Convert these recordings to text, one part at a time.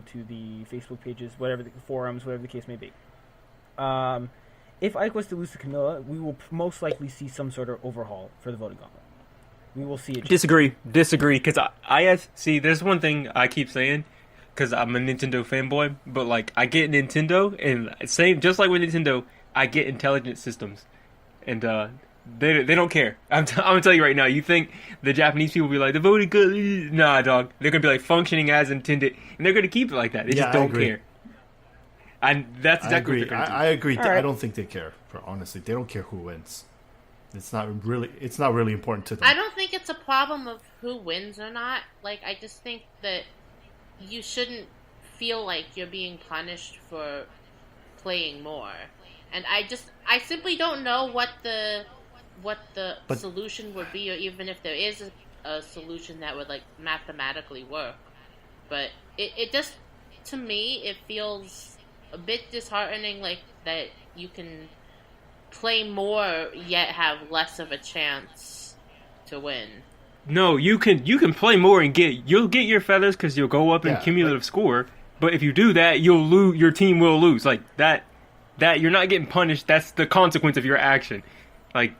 to the Facebook pages, whatever the forums, whatever the case may be. If Ike was to lose to Camilla, we will most likely see some sort of overhaul for the voting gauntlet. We will see it. Disagree, because see, there's one thing I keep saying, because I'm a Nintendo fanboy, but like I get Nintendo, and same just like with Nintendo, I get intelligent systems, and they don't care. I'm gonna tell you right now. You think the Japanese people will be like the voting good? Nah, dog. They're gonna be like functioning as intended, and they're gonna keep it like that. They just don't care. And that's exactly what they're gonna do. I agree. Right. I don't think they care. Honestly, they don't care who wins. It's not really important to them. I don't think it's a problem of who wins or not. Like, I just think that you shouldn't feel like you're being punished for playing more. And I simply don't know what the solution would be, or even if there is a solution that would like mathematically work. But it just, to me, it feels a bit disheartening, like that you can play more yet have less of a chance to win. No, you can play more and you'll get your feathers because you'll go up in cumulative score. But if you do that, you'll lose. Your team will lose. Like that you're not getting punished. That's the consequence of your action. Like,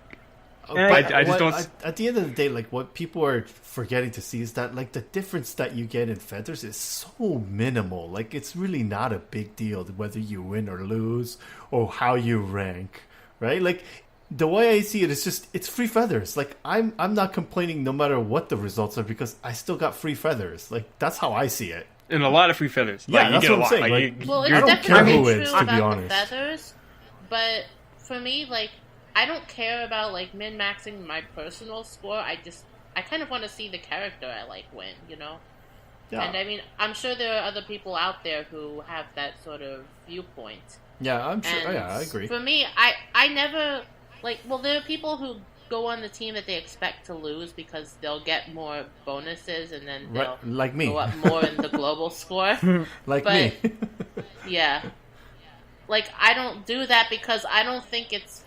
I just don't. At the end of the day, like what people are forgetting to see is that like the difference that you get in feathers is so minimal. Like it's really not a big deal whether you win or lose or how you rank, right? Like the way I see it is just it's free feathers. Like I'm not complaining no matter what the results are because I still got free feathers. Like that's how I see it. And a lot of free feathers. Yeah, like, that's you get what I'm saying. Like, well, it's I don't care definitely who wins, true to be about the honest. feathers, but for me, like, I don't care about like min-maxing my personal score. I kind of want to see the character I like win, you know? Yeah. And I mean, I'm sure there are other people out there who have that sort of viewpoint. Yeah, I'm sure. And Yeah, I agree. For me, I never, like, well, there are people who go on the team that they expect to lose because they'll get more bonuses and then they'll like me. go up more in the global score. Like me. Yeah. Like, I don't do that because I don't think it's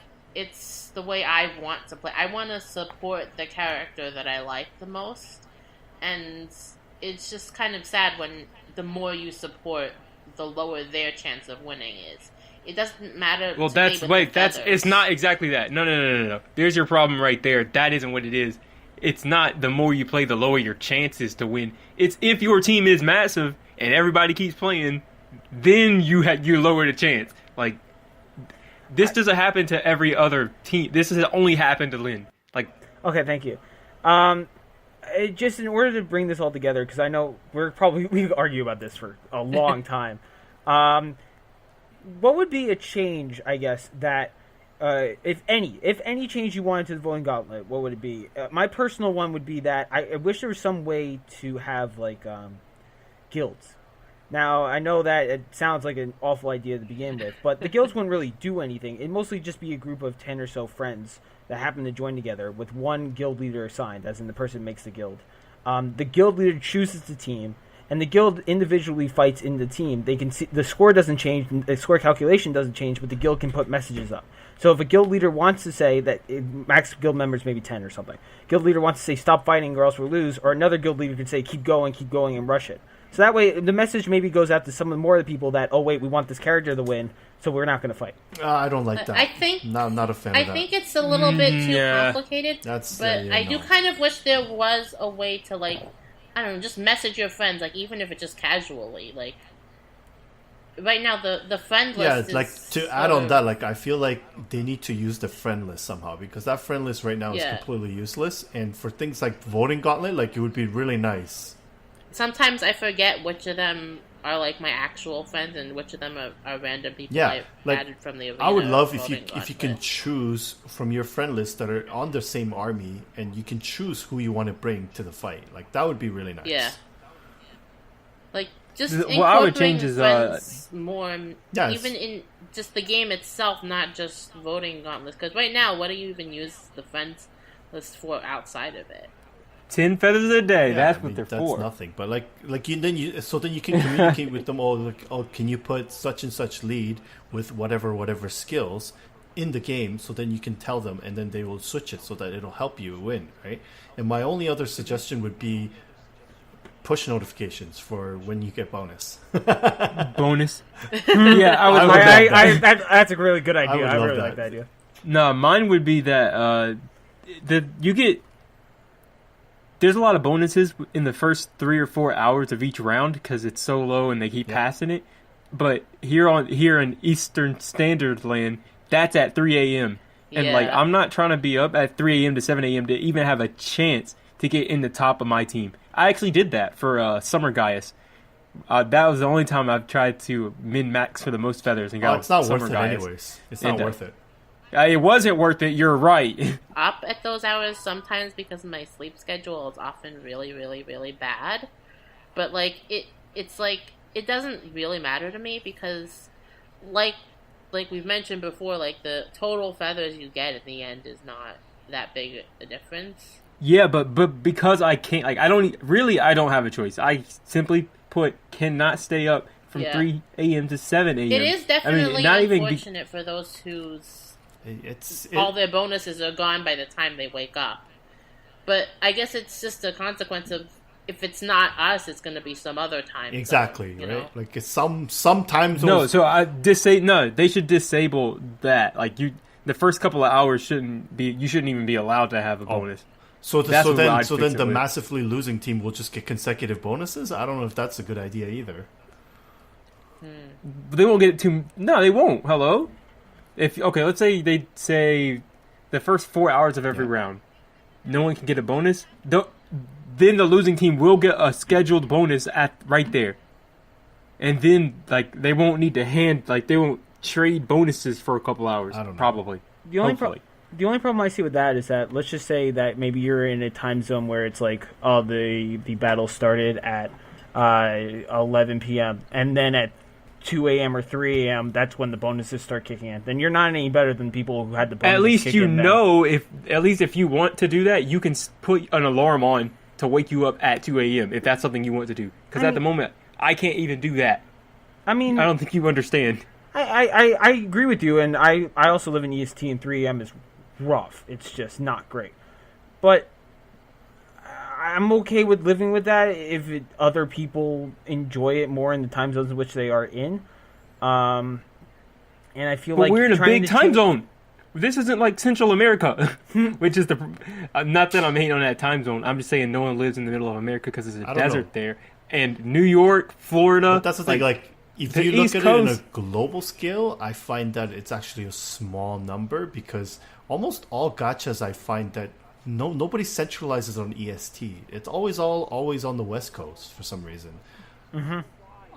the way I want to play. I want to support the character that I like the most. And it's just kind of sad when the more you support, the lower their chance of winning is. It doesn't matter. well, it's not exactly that. No. There's your problem right there. That isn't what it is. It's not the more you play, the lower your chances to win. It's if your team is massive and everybody keeps playing, then you lower the chance. Like, this doesn't happen to every other team. This has only happened to Lynn. Like, Okay, thank you. Just in order to bring this all together, because I know we argue about this for a long time. What would be a change, I guess, that if any change you wanted to the voting gauntlet, what would it be? My personal one would be that I wish there was some way to have like guilds. Now, I know that it sounds like an awful idea to begin with, but the guilds wouldn't really do anything. It'd mostly just be a group of 10 or so friends that happen to join together with one guild leader assigned, as in the person makes the guild. The guild leader chooses the team, and the guild individually fights in the team. They can see the score doesn't change, the score calculation doesn't change, but the guild can put messages up. So if a guild leader wants to say that max guild members maybe 10 or something, guild leader wants to say stop fighting or else we'll lose, or another guild leader can say keep going, and rush it. So that way, the message maybe goes out to some more of the people that, oh wait, we want this character to win, so we're not going to fight. I don't like that. I think not a fan of that. I think it's a little bit too complicated. I do kind of wish there was a way to, like, I don't know, just message your friends, like, even if it's just casually, like. Right now, the friend list is like, to add on that, like, I feel like they need to use the friend list somehow, because that friend list right now is completely useless, and for things like voting gauntlet, like, it would be really nice. Sometimes I forget which of them are like my actual friends and which of them are random people I've added from the arena. I would love if you can choose from your friend list that are on the same army, and you can choose who you want to bring to the fight. Like, that would be really nice. Yeah. Like, just what I would change is friends more, even in just the game itself, not just voting gauntlets. Because right now, what do you even use the friends list for outside of it? 10 feathers a day. That's what they're that's for. That's nothing. But then you can communicate with them. Can you put such and such lead with whatever skills in the game? So then you can tell them, and then they will switch it so that it'll help you win, right? And my only other suggestion would be push notifications for when you get bonus. Bonus. Yeah, that's a really good I idea. would I love really that. like that idea. No, mine would be that you get. There's a lot of bonuses in the first 3 or 4 hours of each round because it's so low and they keep passing it. But here in Eastern Standard Land, that's at 3 a.m. And like I'm not trying to be up at 3 a.m. to 7 a.m. to even have a chance to get in the top of my team. I actually did that for Summer Gaius. That was the only time I've tried to min-max for the most feathers and got It's not Summer worth it Gaius. anyways. It's not worth it. It wasn't worth it. You're right. Up at those hours sometimes because my sleep schedule is often really, really, really bad. But like it's like it doesn't really matter to me because like we've mentioned before, like the total feathers you get at the end is not that big a difference. Yeah, but because I can't, like, I don't have a choice. I simply put cannot stay up from 3 a.m. to 7 a.m. It is definitely unfortunate for those whose all their bonuses are gone by the time they wake up. But I guess it's just a consequence of if it's not us, it's going to be some other time. Exactly, zone, right? know? Like it's sometimes. No, so they should disable that. Like the first couple of hours you shouldn't even be allowed to have a bonus. So then the massively losing team will just get consecutive bonuses? I don't know if that's a good idea either. They won't get it No, they won't. Hello? Let's say they say the first 4 hours of every round, no one can get a bonus. Then the losing team will get a scheduled bonus right there. And then they won't need to they won't trade bonuses for a couple hours. I don't know. Probably. The only problem I see with that is that let's just say that maybe you're in a time zone where it's like, the battle started at 11 p.m. and then at 2 a.m. or 3 a.m. that's when the bonuses start kicking in. Then you're not any better than people who had the bonuses. At least if you want to do that, you can put an alarm on to wake you up at 2 a.m. if that's something you want to do. Because at the moment, I can't even do that. I mean, I don't think you understand. I agree with you, and I also live in EST, and 3 a.m. is rough. It's just not great. But I'm okay with living with that if other people enjoy it more in the time zones in which they are in. And I feel like we're in a big time zone. This isn't like Central America, which is not that I'm hating on that time zone. I'm just saying no one lives in the middle of America because there's a desert there. And New York, Florida. But that's the thing, if you look at it in a global scale, I find that it's actually a small number because almost all gachas I find that nobody centralizes on EST. It's always on the West Coast for some reason. Mm-hmm.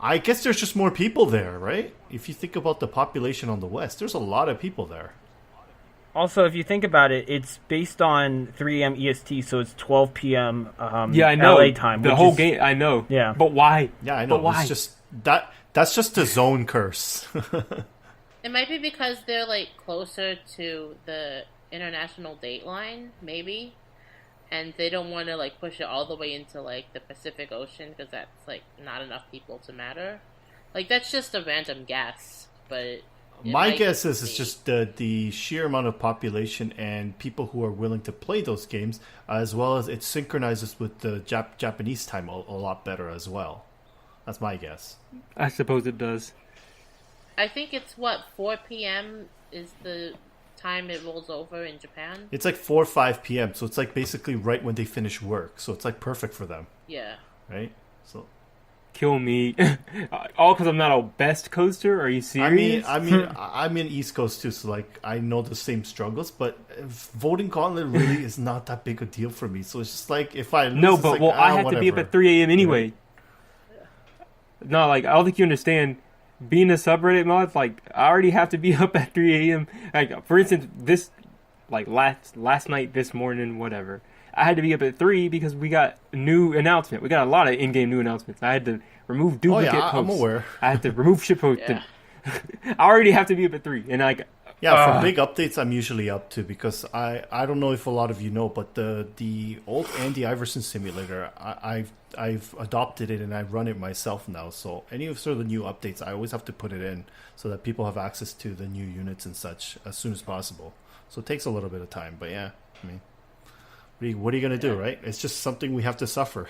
I guess there's just more people there, right? If you think about the population on the West, there's a lot of people there. Also, if you think about it, it's based on 3 a.m. EST, so it's 12 p.m. I know. LA time. The whole game, I know. Yeah. But why? Yeah, I know. But why? It's just that's just a zone curse. It might be because they're closer to the international date line, maybe, and they don't want to push it all the way into the Pacific Ocean because that's not enough people to matter. That's just a random guess, but my guess is it's just the sheer amount of population and people who are willing to play those games, as well as it synchronizes with the Japanese time a lot better as well. That's my guess. I suppose it does. I think it's 4 p.m. is the time it rolls over in Japan. It's 4 or 5 p.m. So it's basically right when they finish work. So it's perfect for them. Yeah. Right? So kill me. All because I'm not a best coaster? Are you serious? I mean, I'm in East Coast too, so I know the same struggles. But voting Gauntlet really is not that big a deal for me. So it's just if I lose, I have to be up at 3 a.m. anyway. Yeah. No, I don't think you understand. Being a subreddit mod, I already have to be up at 3 a.m. For instance, this, last night, this morning, whatever. I had to be up at 3 because we got a new announcement. We got a lot of in-game new announcements. I had to remove duplicate posts. I'm aware. I had to remove ship posts. Yeah. I already have to be up at 3, and for big updates, I'm usually up to because I don't know if a lot of you know, but the old Andy Iverson simulator, I've adopted it and I run it myself now. So any of the new updates, I always have to put it in so that people have access to the new units and such as soon as possible. So it takes a little bit of time, but yeah, I mean, what are you gonna do, right? It's just something we have to suffer.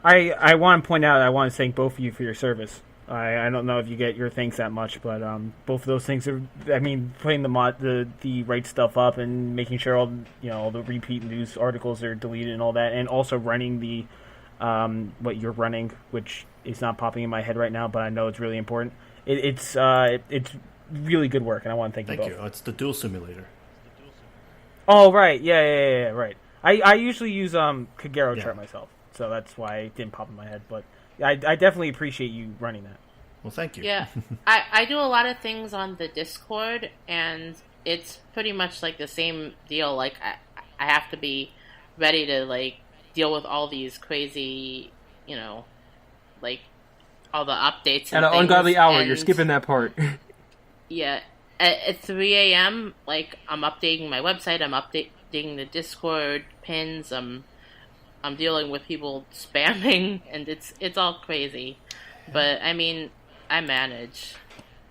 I want to point out, I want to thank both of you for your service. I don't know if you get your thanks that much, but both of those things are, I mean, putting the right stuff up and making sure all the repeat news articles are deleted and all that, and also running the what you're running, which is not popping in my head right now, but I know it's really important. It's really good work, and I want to thank you both. Thank you. It's the duel simulator. Oh right, yeah, right. I usually use Kagero chart myself, so that's why it didn't pop in my head, but I definitely appreciate you running that. Well, thank you. Yeah, I do a lot of things on the Discord, and it's pretty much like the same deal. Like I have to be ready to like deal with all these crazy, like all the updates and At an things, ungodly hour, and you're skipping that part. yeah, at 3 a.m., like I'm updating my website, I'm updating the Discord pins, I'm dealing with people spamming, and it's all crazy. But I mean, I manage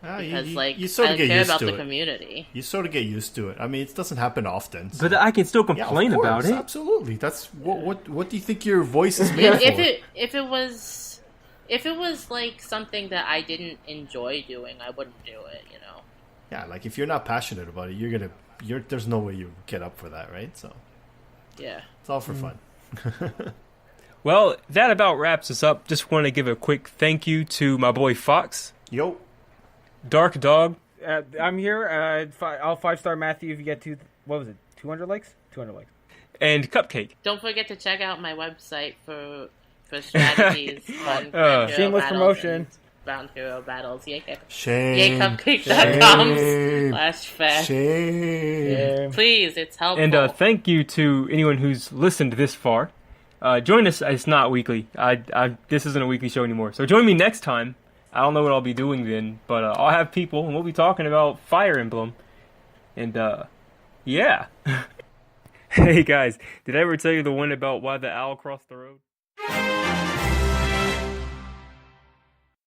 because you sort of I get care used about to the it. community. You sort of get used to it. I mean, it doesn't happen often. So. But I can still Yeah, of complain about course, it. Absolutely. That's what do you think your voice is made for? If it was like something that I didn't enjoy doing, I wouldn't do it. Yeah, like if you're not passionate about it, there's no way you get up for that, right? So Yeah, it's all for fun. Well, that about wraps us up. Just want to give a quick thank you to my boy Fox, Yo. Dark Dog, I'm here. I'll 5-star Matthew if you get 200 likes? 200 likes. and Cupcake. don't forget to check out my website for strategies on Grand Hero shameless battles promotion. and Bound Hero battles. Shame. yaycupcake.com/fair. Shame. Please, it's helpful. And thank you to anyone who's listened this far. Join us. It's not weekly. This isn't a weekly show anymore. So join me next time. I don't know what I'll be doing then, but I'll have people, and we'll be talking about Fire Emblem. And, yeah. Hey, guys, did I ever tell you the one about why the owl crossed the road?